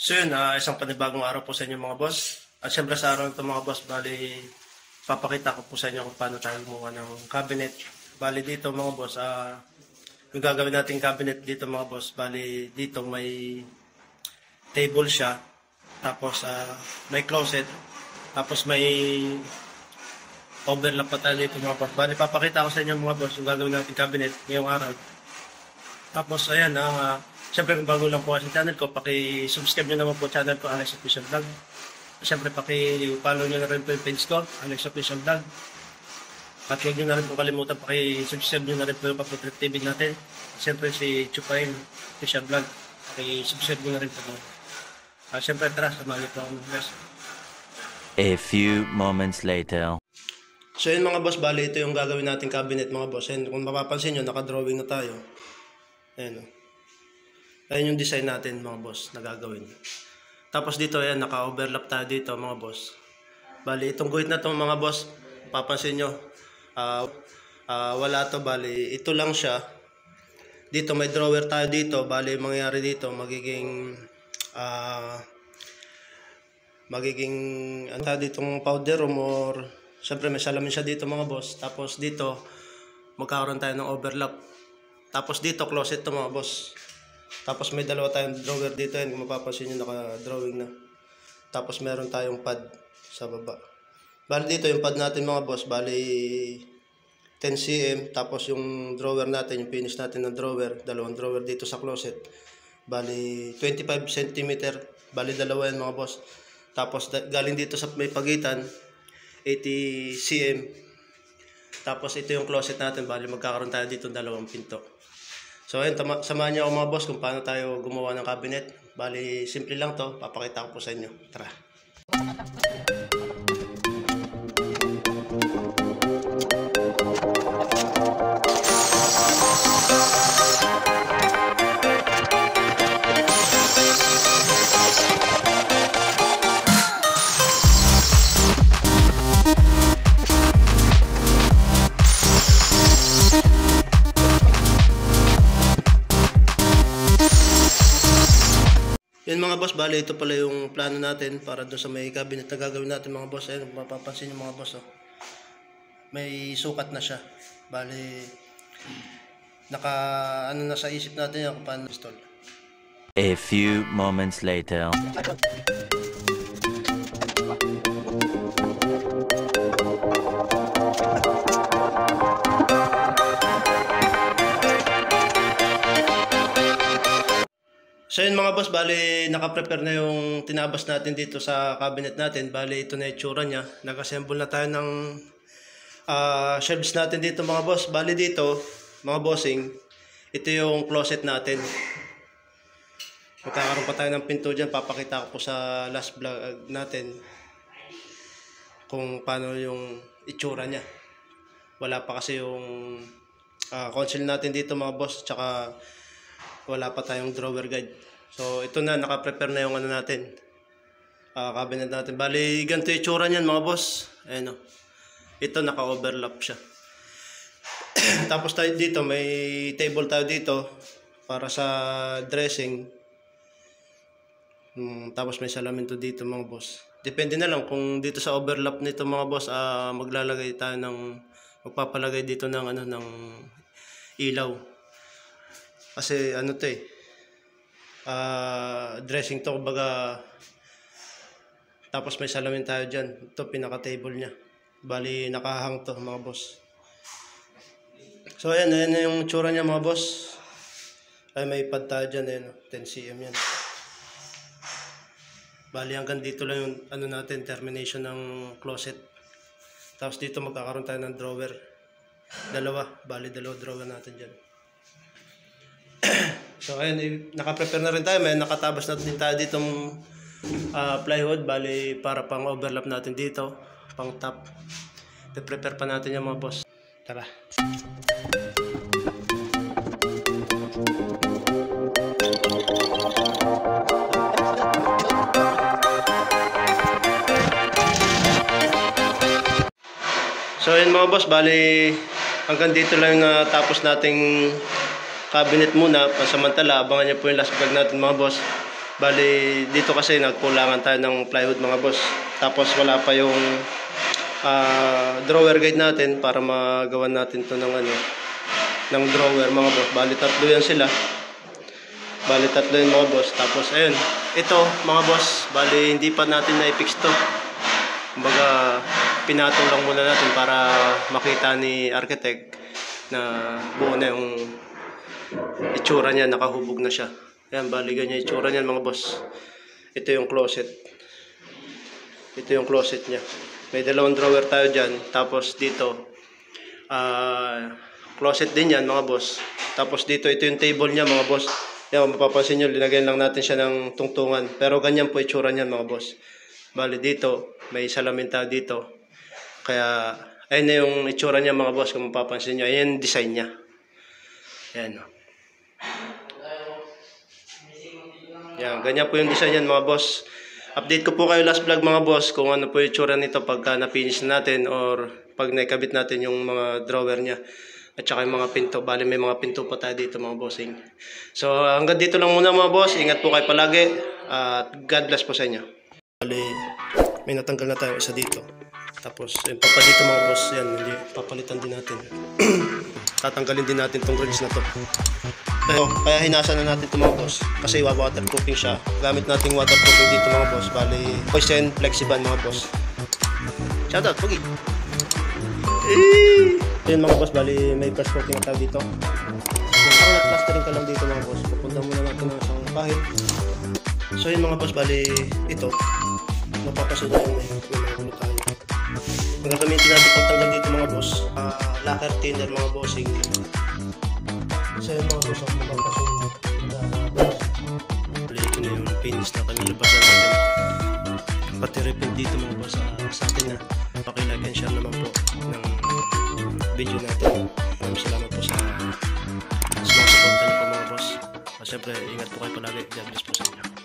So yun, isang panibagong araw po sa inyo mga boss. At syempre sa araw nito mga boss, bali papakita ko po sa inyo kung paano tayo gumawa ng cabinet. Bali dito mga boss, yung gagawin nating cabinet dito mga boss, bali dito may table siya, tapos may closet, tapos may overlap pa tayo dito mga boss. Bali papakita ko sa inyo mga boss yung gagawin nating cabinet ngayong araw. Tapos ayan, siyempre kung bago lang po sa channel ko, paki-subscribe nyo naman po channel ko, Alex Official Vlog. Siyempre paki-follow nyo na rin po yung page ko, Alex Official Vlog. At huwag nyo na rin po kalimutan, paki-subscribe nyo na rin po yung Paputrip TV natin. Siyempre si Chupain Official Vlog, paki-subscribe nyo na rin po. Siyempre tara, samahan nyo po ako ng guys. A few moments later. So yun mga boss, bali ito yung gagawin nating cabinet mga boss. And kung mapapansin nyo, naka-drawing na tayo. Ayan o. Ayan yung design natin mga boss na gagawin. Tapos dito ayan, naka-overlap tayo dito mga boss. Bali itong guhit na itong mga boss, papansin nyo, wala to, bali ito lang siya. Dito may drawer tayo dito, bali mangyayari dito magiging ano ditong powder room, or syempre may salamin siya dito mga boss. Tapos dito magkakaroon tayo ng overlap. Tapos dito closet to mga boss. Tapos may dalawa tayong drawer dito, yan kung mapapansin nyo, naka-drawing na. Tapos meron tayong pad sa baba. Bali dito yung pad natin mga boss, bali 10 cm. Tapos yung drawer natin, yung finish natin ng drawer, dalawang drawer dito sa closet, bali 25 cm. Bali dalawa yan mga boss. Tapos galing dito sa may pagitan, 80 cm. Tapos ito yung closet natin, bali magkakaroon tayo dito dalawang pinto. So ayun, samahan niyo ako mga boss kung paano tayo gumawa ng cabinet. Bali, simple lang to. Papakita ko po sa inyo. Tara. Yan mga boss, bali ito pala yung plano natin para doon sa may cabinet na gagawin natin mga boss. Ayun, mapapansin nyo mga boss, oh. May sukat na siya. Bali, ano na sa isip natin yan kung paano install. A few moments later. So yun mga boss, bali naka-prepare na yung tinabas natin dito sa cabinet natin. Bali ito na itsura niya. Nag-assemble na tayo ng shelves natin dito mga boss. Bali dito mga bossing, ito yung closet natin. Magkakaroon pa tayo ng pinto dyan. Papakita ko po sa last vlog natin kung paano yung itsura niya. Wala pa kasi yung console natin dito mga boss, tsaka wala pa tayong drawer guide. So ito na, naka-prepare na yung ano natin, cabinet natin. Bali ganito yung itsura niyan mga boss. Ayan o. Ito naka-overlap siya. Tapos tayo dito, may table tayo dito para sa dressing. Tapos may salamin to dito mga boss. Depende na lang kung dito sa overlap nito mga boss, maglalagay tayo magpapalagay dito ng ng ilaw. Kasi ano to dressing to kumbaga. Tapos may salamin tayo dyan. Ito pinaka-table nya. Bali nakahang to mga boss. So ayan yung tsura nya mga boss. Ay may pad tayo dyan, 10 cm yan. Bali hanggang dito lang yung ano natin, termination ng closet. Tapos dito magkakaroon tayo ng drawer. Bali dalawa drawer natin dyan. So ayun, naka-prepare na rin tayo. May nakatabas na din tayo ditong plywood. Bali para pang overlap natin dito, pang top. I-prepare pa natin yung mga boss. Tara. So yun mga boss, bali hanggang dito lang yung natapos nating cabinet muna. Pansamantala, abangan niyo po yung last vlog natin mga boss. Bali, dito kasi nagkulangan tayo ng plywood mga boss. Tapos wala pa yung drawer guide natin para magawa natin to ng ng drawer mga boss. Bali, tatlo yan sila. Bali, tatlo yung mga boss. Tapos ayun, ito mga boss, bali hindi pa natin na-fix to. Kumbaga, pinatong lang muna natin para makita ni architect na buo na yung itsura niya, nakahubog na siya. Ayan, bali ganyan itsura niyan mga boss. Ito yung closet. Ito yung closet niya. May dalawang drawer tayo dyan. Tapos dito, closet din yan mga boss. Tapos dito, ito yung table niya mga boss. Yan, mapapansin nyo, linagyan lang natin siya ng tungtungan. Pero ganyan po itsura niyan mga boss. Bali dito, may salamin tayo dito. Kaya, ayun na yung itsura niya mga boss. Kung mapapansin nyo, ayan yung design niya. Ayan. Yan, ganyan po yung design yan mga boss. Update ko po kayo last vlog mga boss kung ano po yung tsura nito pagka na-finish natin or pag naikabit natin yung mga drawer niya at saka yung mga pinto. Bali may mga pinto pa tayo dito mga bossing. So hanggang dito lang muna mga boss. Ingat po kayo palagi at God bless po sa inyo. Bali may natanggal na tayo isa dito. Tapos yung papa dito mga boss, yan, hindi papalitan din natin. Tatanggalin din natin tong grills na to. Kaya hinasa na natin ito mga boss kasi waterproofing siya. Gamit nating waterproofing dito mga boss. Bali, Poison Flexiban mga boss. Shoutout, Pugi! Ayun mga boss, bali may brush coating na tayo dito. Parang nag-plastering ka lang dito mga boss. Pupunta muna natin ng isang kahit. So yun mga boss, bali ito. Mapapasunod yung may mga gulo tayo. Ang gagamitin natin pagtanggal dito mga boss, lacquer thinner mga bossing. So yung mga boss, ang mapapasunod. Bali ito na yung finish na kanilabasan natin. Pati repaint dito mga boss sa atin na pakilike and share naman po ng video natin. Maraming salamat po sa mga support niyo po mga boss. Siyempre, ingat po kayo palagi. God bless po sa inyo.